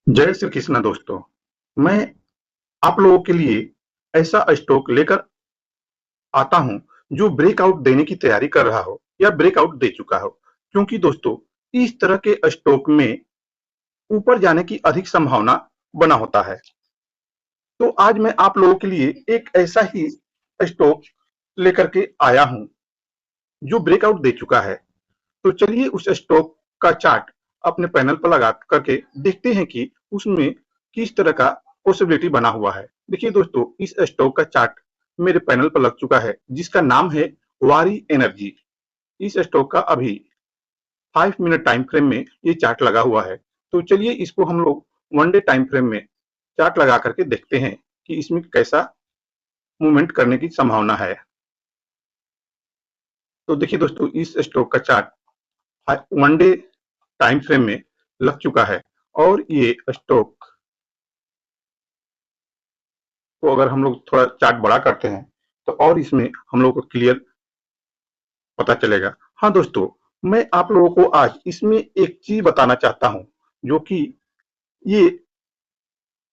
जय श्री कृष्णा दोस्तों। मैं आप लोगों के लिए ऐसा स्टॉक लेकर आता हूं जो ब्रेकआउट देने की तैयारी कर रहा हो या ब्रेकआउट दे चुका हो, क्योंकि दोस्तों इस तरह के स्टॉक में ऊपर जाने की अधिक संभावना बना होता है। तो आज मैं आप लोगों के लिए एक ऐसा ही स्टॉक लेकर के आया हूं जो ब्रेकआउट दे चुका है। तो चलिए उस स्टॉक का चार्ट अपने पैनल पर लगा करके देखते हैं कि उसमें किस तरह का पॉसिबिलिटी बना हुआ है। देखिए दोस्तों, इस स्टॉक का चार्ट मेरे पैनल पर लग चुका है जिसका नाम है वारी एनर्जी। इस स्टॉक का अभी 5 मिनट टाइम फ्रेम में ये चार्ट लगा हुआ है। तो चलिए इसको हम लोग वन डे टाइम फ्रेम में चार्ट लगा करके देखते हैं कि इसमें कैसा मूवमेंट करने की संभावना है। तो देखिए दोस्तों, इस स्टॉक का chart one day time frame में लग चुका है और ये स्टॉक को अगर हम लोग थोड़ा चार्ट बड़ा करते हैं तो और इसमें हम लोग को क्लियर पता चलेगा। हाँ दोस्तों, मैं आप लोगों को आज इसमें एक चीज बताना चाहता हूं जो कि ये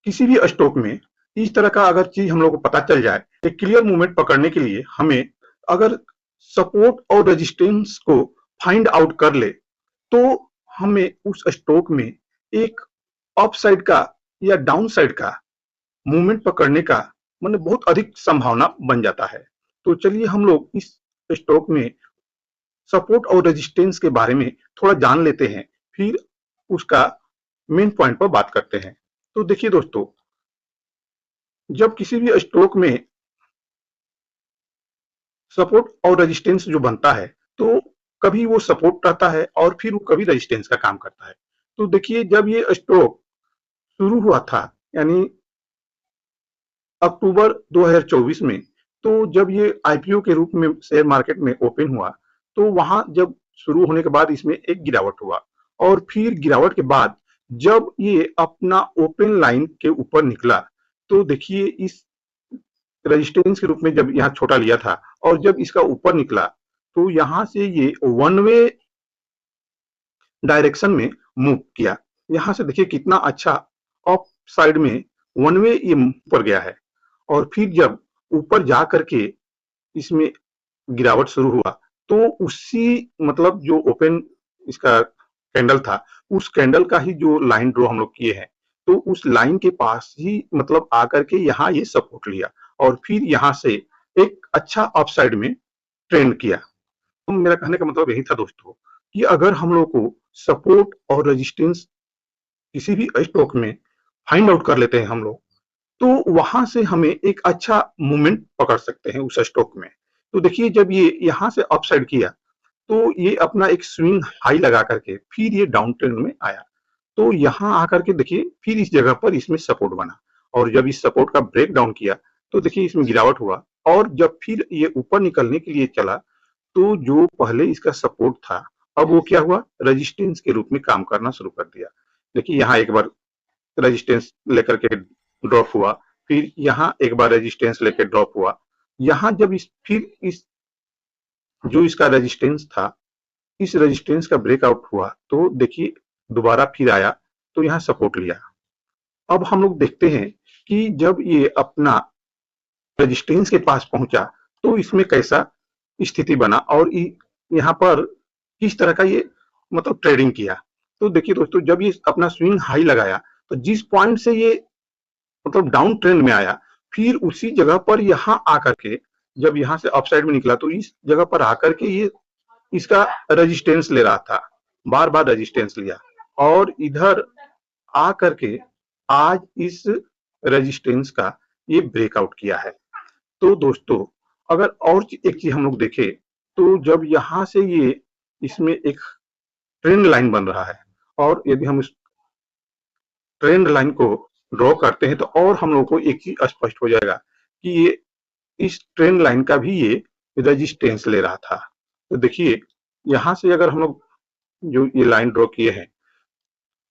किसी भी स्टॉक में इस तरह का अगर चीज हम लोग को पता चल जाए, एक क्लियर मूवमेंट पकड़ने के लिए हमें अगर सपोर्ट और रेजिस्टेंस को फाइंड आउट कर ले तो हमें उस स्टॉक में एक अपसाइड का या डाउन साइड का मूवमेंट पकड़ने का मतलब बहुत अधिक संभावना बन जाता है। तो चलिए हम लोग इस स्टॉक में सपोर्ट और रेजिस्टेंस के बारे में थोड़ा जान लेते हैं, फिर उसका मेन पॉइंट पर बात करते हैं। तो देखिए दोस्तों, जब किसी भी स्टॉक में सपोर्ट और रेजिस्टेंस जो बनता है तो कभी वो सपोर्ट रहता है और फिर वो कभी रेजिस्टेंस का काम करता है। तो देखिए, जब ये स्टॉक शुरू हुआ था यानी अक्टूबर 2024 में, तो जब ये आईपीओ के रूप में शेयर मार्केट में ओपन हुआ तो वहां जब शुरू होने के बाद इसमें एक गिरावट हुआ और फिर गिरावट के बाद जब ये अपना ओपन लाइन के ऊपर निकला तो देखिए इस रेजिस्टेंस के रूप में जब यहाँ छोटा लिया था और जब इसका ऊपर निकला तो यहाँ से ये वन वे डायरेक्शन में मूव किया। यहाँ से देखिए कितना अच्छा अप साइड में वन वे ये ऊपर गया है और फिर जब ऊपर जा करके इसमें गिरावट शुरू हुआ तो उसी मतलब जो ओपन इसका कैंडल था उस कैंडल का ही जो लाइन ड्रॉ हम लोग किए हैं तो उस लाइन के पास ही मतलब आकर के यहाँ ये सपोर्ट लिया और फिर यहाँ से एक अच्छा अपसाइड में ट्रेंड किया। तो मेरा कहने का मतलब यही था दोस्तों कि अगर हम लोग को सपोर्ट और रेजिस्टेंस किसी भी स्टॉक में फाइंड आउट कर लेते हैं हम लोग तो वहां से हमें एक अच्छा मूवमेंट पकड़ सकते हैं उस स्टॉक में। तो देखिए, जब ये यहाँ से अपसाइड किया तो ये अपना एक स्विंग हाई लगा करके फिर ये डाउन ट्रेंड में आया। तो यहाँ आकर के देखिए फिर इस जगह पर इसमें सपोर्ट बना और जब इस सपोर्ट का ब्रेक डाउन किया तो देखिए इसमें गिरावट हुआ और जब फिर ये ऊपर निकलने के लिए चला तो जो पहले इसका सपोर्ट था अब वो क्या हुआ, रेजिस्टेंस के रूप में काम करना शुरू कर दिया। देखिए यहाँ एक बार रेजिस्टेंस लेकर के ड्रॉप हुआ, फिर यहाँ एक बार रेजिस्टेंस लेकर ड्रॉप हुआ। यहाँ जब इस जो इसका रेजिस्टेंस था इस रेजिस्टेंस का ब्रेकआउट हुआ तो देखिए दोबारा फिर आया तो यहाँ सपोर्ट लिया। अब हम लोग देखते हैं कि जब ये अपना रेजिस्टेंस के पास पहुंचा तो इसमें कैसा स्थिति बना और यहाँ पर किस तरह का ये मतलब ट्रेडिंग किया। तो देखिए दोस्तों, जब ये अपना स्विंग हाई लगाया तो जिस पॉइंट से ये मतलब डाउन ट्रेंड में आया फिर उसी जगह पर यहाँ आकर के जब यहाँ से अपसाइड में निकला तो इस जगह पर आकर के ये इसका रेजिस्टेंस ले रहा था, बार बार रेजिस्टेंस लिया और इधर आकर के आज इस रेजिस्टेंस का ये ब्रेकआउट किया है। तो दोस्तों, अगर और एक चीज हम लोग देखें तो जब यहाँ से ये इसमें एक ट्रेंड लाइन बन रहा है और यदि हम इस ट्रेंड लाइन को ड्रॉ करते हैं तो और हम लोग को एक चीज स्पष्ट हो जाएगा कि ये इस ट्रेंड लाइन का भी ये रेजिस्टेंस ले रहा था। तो देखिए यहाँ से अगर हम लोग जो ये लाइन ड्रॉ किए हैं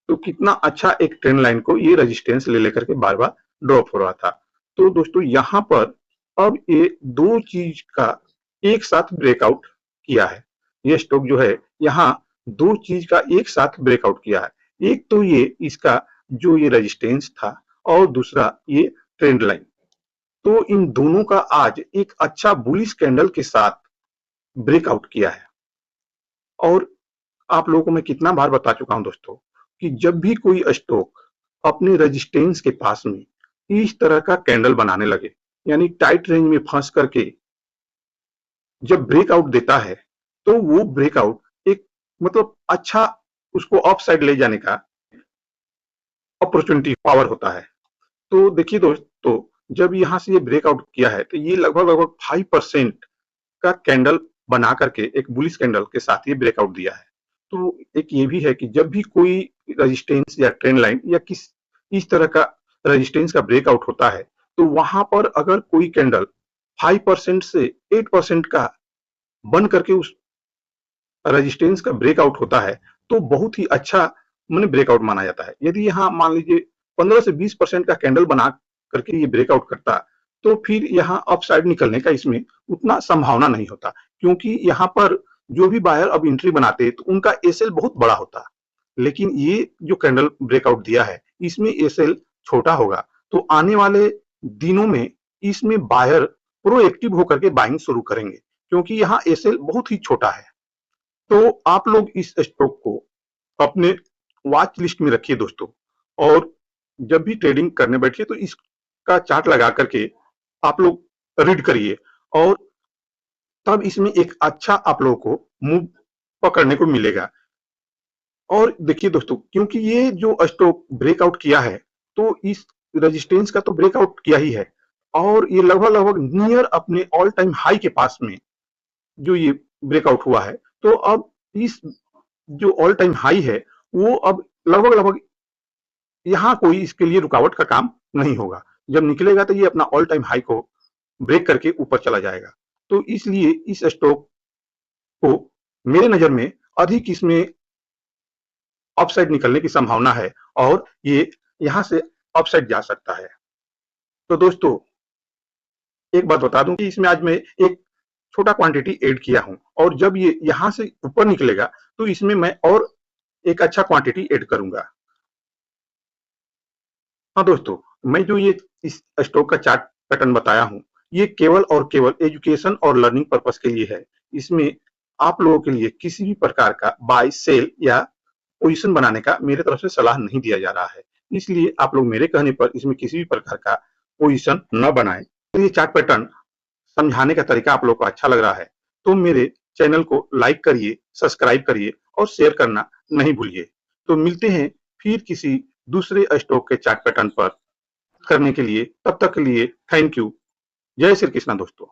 तो कितना अच्छा एक ट्रेंड लाइन को ये रेजिस्टेंस ले लेकर के बार बार ड्रॉप हो रहा था। तो दोस्तों यहाँ पर अब ये दो चीज का एक साथ ब्रेकआउट किया है। ये स्टॉक जो है यहाँ दो चीज का एक साथ ब्रेकआउट किया है। एक तो ये इसका जो ये रेजिस्टेंस था और दूसरा ये ट्रेंड लाइन। तो इन दोनों का आज एक अच्छा बुलिश कैंडल के साथ ब्रेकआउट किया है। और आप लोगों को मैं कितना बार बता चुका हूं दोस्तों कि जब भी कोई स्टॉक अपने रेजिस्टेंस के पास में इस तरह का कैंडल बनाने लगे, यानी टाइट रेंज में फंस करके जब ब्रेकआउट देता है, तो वो ब्रेकआउट एक मतलब अच्छा उसको अप साइड ले जाने का अपॉर्चुनिटी पावर होता है। तो देखिए दोस्तों, जब यहां से ये ब्रेकआउट किया है तो ये लगभग लगभग 5% का कैंडल बना करके एक बुलिश कैंडल के साथ ये ब्रेकआउट दिया है। तो एक ये भी है कि जब भी कोई रेजिस्टेंस या ट्रेंड लाइन या इस तरह का रेजिस्टेंस का ब्रेकआउट होता है, तो वहां पर अगर कोई कैंडल 5% से 8% का बन करके उस रेजिस्टेंस का ब्रेकआउट होता है, तो बहुत ही अच्छा मैंने ब्रेकआउट माना जाता है। यदि यहाँ मान लीजिए 15 से 20% का कैंडल बना करके ये ब्रेकआउट करता, तो फिर यहाँ अपसाइड निकलने का इसमें उतना संभावना नहीं होता, क्योंकि यहाँ पर जो भी बायर अब एंट्री बनाते तो उनका एसएल बहुत बड़ा होता। लेकिन ये जो कैंडल ब्रेकआउट दिया है, इसमें एसएल छोटा होगा, तो आने वाले दिनों में इसमें बायर प्रोएक्टिव होकर के बाइंग शुरू करेंगे, क्योंकि यहाँ एसएल बहुत ही छोटा है। तो आप लोग इस स्टॉक को अपने वॉच लिस्ट में रखिए दोस्तों, और जब भी ट्रेडिंग करने बैठिए तो इसका चार्ट लगा करके आप लोग रीड करिए, और तब इसमें एक अच्छा आप लोगों को मूव पकड़ने को मिलेगा। और देखिए दोस्तों, क्योंकि ये जो स्टॉक ब्रेकआउट किया है, तो इस रेजिस्टेंस का तो ब्रेकआउट किया ही है, और ये लगभग लगभग नियर अपने ऑल टाइम हाई के पास में जो ये ब्रेकआउट हुआ है, तो अब इस जो ऑल टाइम हाई है, वो अब लगभग लगभग यहाँ कोई इसके लिए रुकावट का काम नहीं होगा। जब निकलेगा तो ये अपना ऑल टाइम हाई को ब्रेक करके ऊपर चला जाएगा। तो इसलिए इस स्टॉक को मेरे नजर में अधिक इसमें अपसाइड निकलने की संभावना है, और ये यहाँ से अपसाइड जा सकता है। तो दोस्तों, एक बात बता दूं कि इसमें आज मैं एक छोटा क्वांटिटी ऐड किया हूं, और जब ये यहाँ से ऊपर निकलेगा तो इसमें मैं और एक अच्छा क्वांटिटी ऐड करूंगा। हाँ दोस्तों, मैं जो ये इस स्टॉक का चार्ट पैटर्न बताया हूँ, ये केवल और केवल एजुकेशन और लर्निंग पर्पस के लिए है। इसमें आप लोगों के लिए किसी भी प्रकार का बाय सेल या पोजीशन बनाने का मेरे तरफ से सलाह नहीं दिया जा रहा है। इसलिए आप लोग मेरे कहने पर इसमें किसी भी प्रकार का पोजीशन न बनाएं। तो ये चार्ट पैटर्न समझाने का तरीका आप लोग को अच्छा लग रहा है, तो मेरे चैनल को लाइक करिए, सब्सक्राइब करिए और शेयर करना नहीं भूलिए। तो मिलते हैं फिर किसी दूसरे स्टॉक के चार्ट पैटर्न पर करने के लिए। तब तक के लिए थैंक यू। जय श्री कृष्णा दोस्तों।